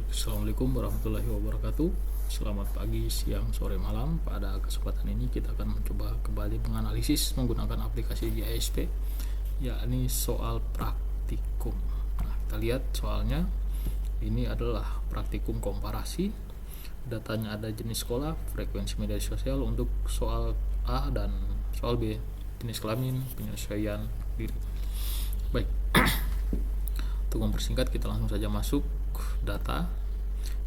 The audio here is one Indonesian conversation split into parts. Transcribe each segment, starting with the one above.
Assalamualaikum warahmatullahi wabarakatuh. Selamat pagi, siang, sore, malam. Pada kesempatan ini kita akan mencoba kembali menganalisis menggunakan aplikasi GISP, yakni soal praktikum. Nah, kita lihat soalnya. Ini adalah praktikum komparasi. Datanya ada jenis sekolah, frekuensi media sosial untuk soal A, dan soal B, jenis kelamin, penyesuaian diri. Baik. Untuk mempersingkat, kita langsung saja masuk data.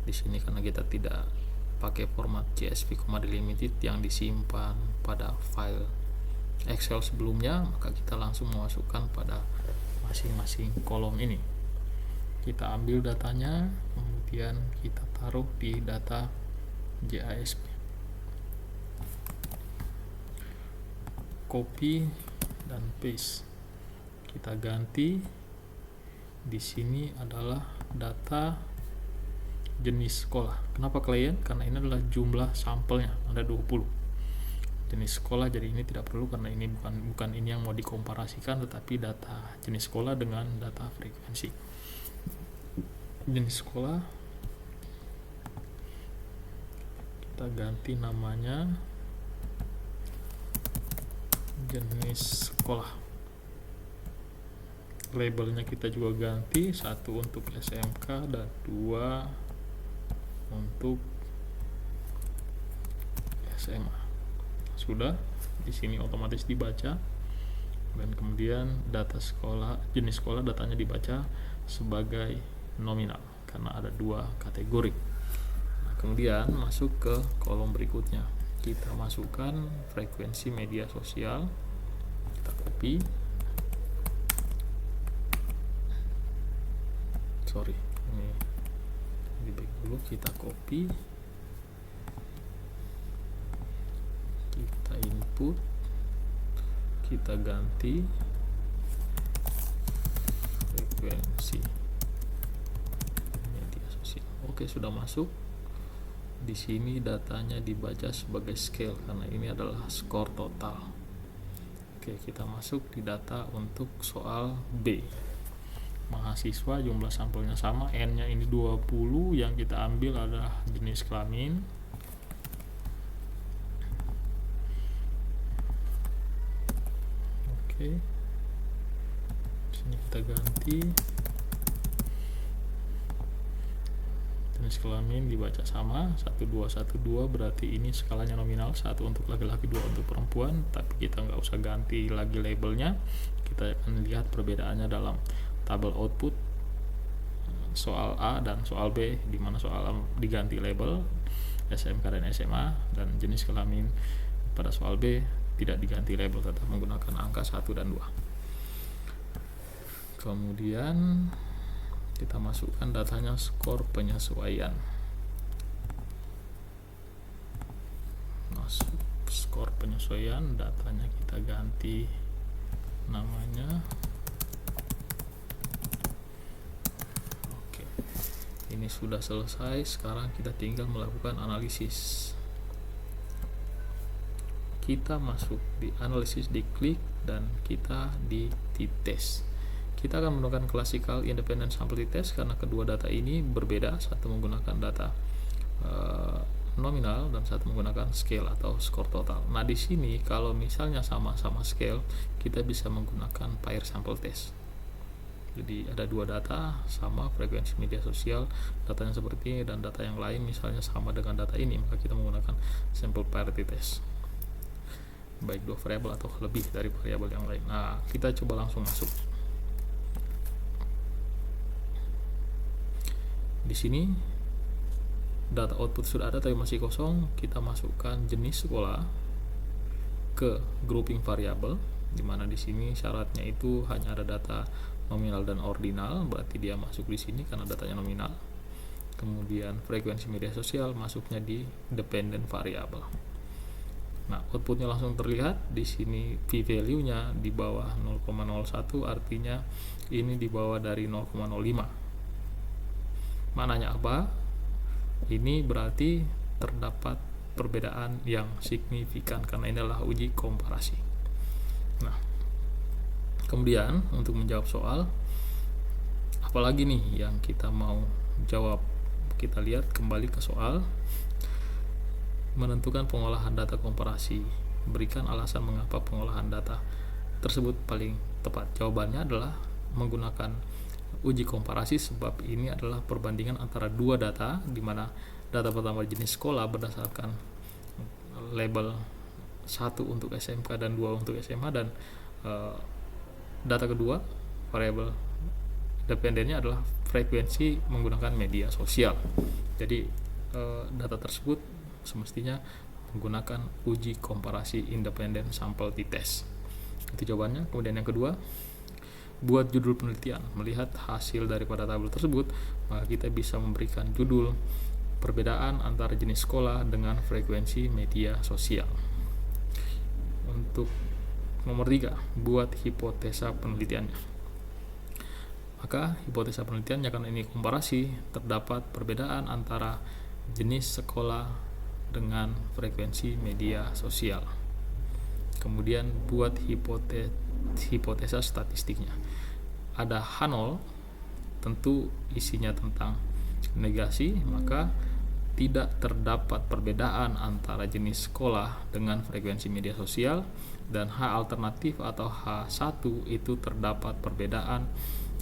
Di sini karena kita tidak pakai format CSV, delimited yang disimpan pada file Excel sebelumnya, maka kita langsung memasukkan pada masing-masing kolom ini. Kita ambil datanya, kemudian kita taruh di data GISP. Copy dan paste. Kita ganti. Di sini adalah data jenis sekolah. Kenapa klien? Karena ini adalah jumlah sampelnya, ada 20. Jenis sekolah, jadi ini tidak perlu karena ini bukan ini yang mau dikomparasikan, tetapi data jenis sekolah dengan data frekuensi. Jenis sekolah kita ganti namanya jenis sekolah. Labelnya kita juga ganti, 1 untuk SMK dan 2 untuk SMA. Sudah, di sini otomatis dibaca, dan kemudian data sekolah, jenis sekolah datanya dibaca sebagai nominal karena ada 2 kategori. Nah, kemudian masuk ke kolom berikutnya, kita masukkan frekuensi media sosial. Kita copy. Ini di back dulu, kita copy, kita input, kita ganti frekuensi media sosial. Oke, sudah masuk. Di sini datanya dibaca sebagai scale karena ini adalah skor total. Oke, kita masuk di data untuk soal B. Mahasiswa, jumlah sampelnya sama, N-nya ini 20, yang kita ambil adalah jenis kelamin. Oke. Sini kita ganti. Jenis kelamin dibaca sama, 1212, berarti ini skalanya nominal, 1 untuk laki-laki, 2 untuk perempuan, tapi kita nggak usah ganti lagi labelnya. Kita akan lihat perbedaannya dalam tabel output soal A dan soal B, di mana soal A diganti label SMK dan SMA, dan jenis kelamin pada soal B tidak diganti label, tetap menggunakan angka 1 dan 2. Kemudian kita masukkan datanya skor penyesuaian. Masuk skor penyesuaian, datanya kita ganti namanya. Ini sudah selesai, sekarang kita tinggal melakukan analisis. Kita masuk di analisis, diklik, dan kita di t-test. Kita akan menggunakan classical independent sample t-test karena kedua data ini berbeda, satu menggunakan data nominal dan satu menggunakan scale atau skor total. Nah, di sini kalau misalnya sama-sama scale, kita bisa menggunakan pair sample test. Jadi ada 2 data sama frekuensi media sosial, datanya seperti ini, dan data yang lain misalnya sama dengan data ini, maka kita menggunakan sample parity test, baik 2 variabel atau lebih dari variabel yang lain. Nah, kita coba langsung masuk. Di sini data output sudah ada tapi masih kosong. Kita masukkan jenis sekolah ke grouping variabel, di mana di sini syaratnya itu hanya ada data nominal dan ordinal, berarti dia masuk di sini karena datanya nominal. Kemudian frekuensi media sosial masuknya di dependent variable. Nah, outputnya langsung terlihat di sini. P-value-nya di bawah 0,01, artinya ini di bawah dari 0,05. Mananya apa? Ini berarti terdapat perbedaan yang signifikan karena ini adalah uji komparasi. Nah, kemudian untuk menjawab soal apalagi nih yang kita mau jawab kita lihat kembali ke soal. Menentukan pengolahan data komparasi. Berikan alasan mengapa pengolahan data tersebut paling tepat. Jawabannya adalah menggunakan uji komparasi, sebab ini adalah perbandingan antara dua data, di mana data pertama jenis sekolah berdasarkan label 1 untuk SMK dan 2 untuk SMA, dan data kedua variabel independennya adalah frekuensi menggunakan media sosial. Jadi data tersebut semestinya menggunakan uji komparasi independen sampel t-test. Itu jawabannya. Kemudian yang kedua, buat judul penelitian. Melihat hasil daripada tabel tersebut, maka kita bisa memberikan judul perbedaan antara jenis sekolah dengan frekuensi media sosial. Untuk nomor 3, buat hipotesa penelitiannya. Maka hipotesa penelitiannya, karena ini komparasi, terdapat perbedaan antara jenis sekolah dengan frekuensi media sosial. Kemudian buat hipotesa statistiknya. Ada H0, tentu isinya tentang negasi, maka tidak terdapat perbedaan antara jenis sekolah dengan frekuensi media sosial. Dan H alternatif atau H1 itu terdapat perbedaan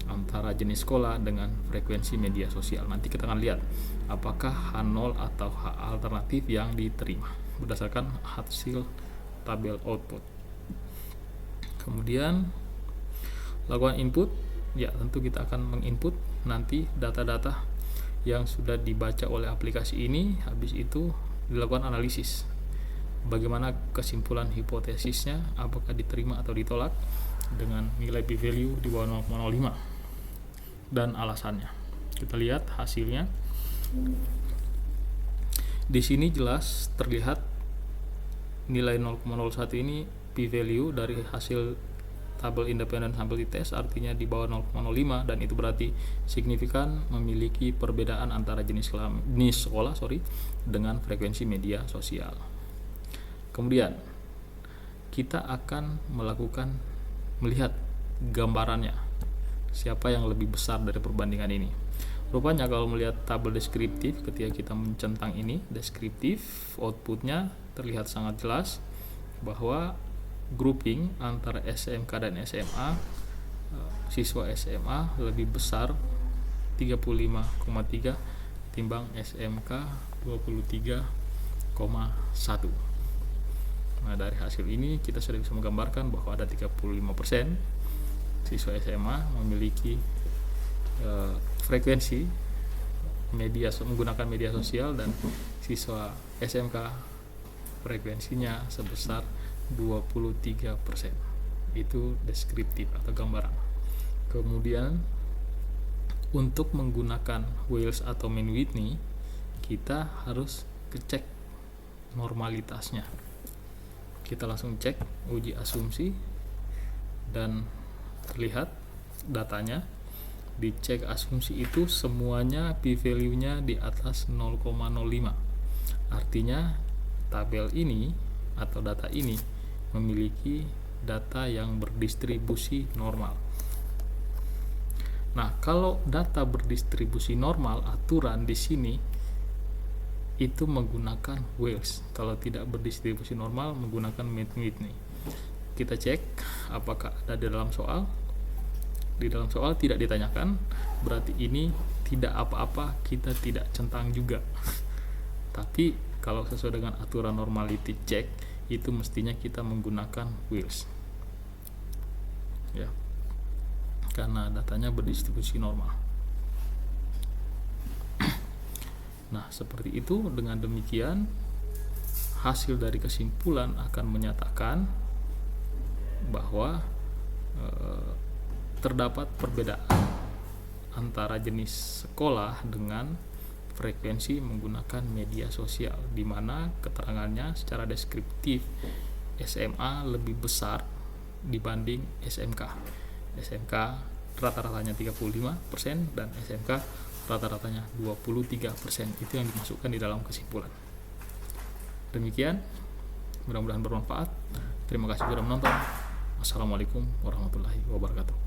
antara jenis sekolah dengan frekuensi media sosial. Nanti kita akan lihat apakah H0 atau H alternatif yang diterima berdasarkan hasil tabel output. Kemudian lakukan input. Ya, tentu kita akan menginput nanti data-data yang sudah dibaca oleh aplikasi ini. Habis itu dilakukan analisis. Bagaimana kesimpulan hipotesisnya, apakah diterima atau ditolak dengan nilai p-value di bawah 0,05 dan alasannya. Kita lihat hasilnya. Di sini jelas terlihat nilai 0,01 ini p-value dari hasil tabel independen sampel t-test, artinya di bawah 0,05, dan itu berarti signifikan memiliki perbedaan antara jenis sekolah dengan frekuensi media sosial. Kemudian kita akan melihat gambarannya, siapa yang lebih besar dari perbandingan ini. Rupanya kalau melihat tabel deskriptif, ketika kita mencentang ini deskriptif, outputnya terlihat sangat jelas bahwa grouping antara SMK dan SMA, siswa SMA lebih besar 35,3 timbang SMK 23,1. Nah, dari hasil ini kita sudah bisa menggambarkan bahwa ada 35% siswa SMA memiliki frekuensi menggunakan media sosial, dan siswa SMK frekuensinya sebesar 23%. Itu deskriptif atau gambaran. Kemudian untuk menggunakan Wales atau Mann-Whitney, kita harus cek normalitasnya. Kita langsung cek uji asumsi, dan terlihat datanya. Dicek asumsi itu semuanya p-value-nya di atas 0,05. Artinya tabel ini atau data ini memiliki data yang berdistribusi normal. Nah, kalau data berdistribusi normal, aturan di sini itu menggunakan Wales. Kalau tidak berdistribusi normal, menggunakan Mann-Whitney. Kita cek apakah ada di dalam soal. Di dalam soal tidak ditanyakan, berarti ini tidak apa-apa, kita tidak centang juga. Tapi kalau sesuai dengan aturan normality check, itu mestinya kita menggunakan Wales, ya, karena datanya berdistribusi normal. Nah, seperti itu. Dengan demikian, hasil dari kesimpulan akan menyatakan bahwa terdapat perbedaan antara jenis sekolah dengan frekuensi menggunakan media sosial, di mana keterangannya secara deskriptif SMA lebih besar dibanding SMK. SMK rata-ratanya 35% dan SMK rata-ratanya 23%. Itu yang dimasukkan di dalam kesimpulan. Demikian, mudah-mudahan bermanfaat. Terima kasih sudah menonton. Wassalamualaikum warahmatullahi wabarakatuh.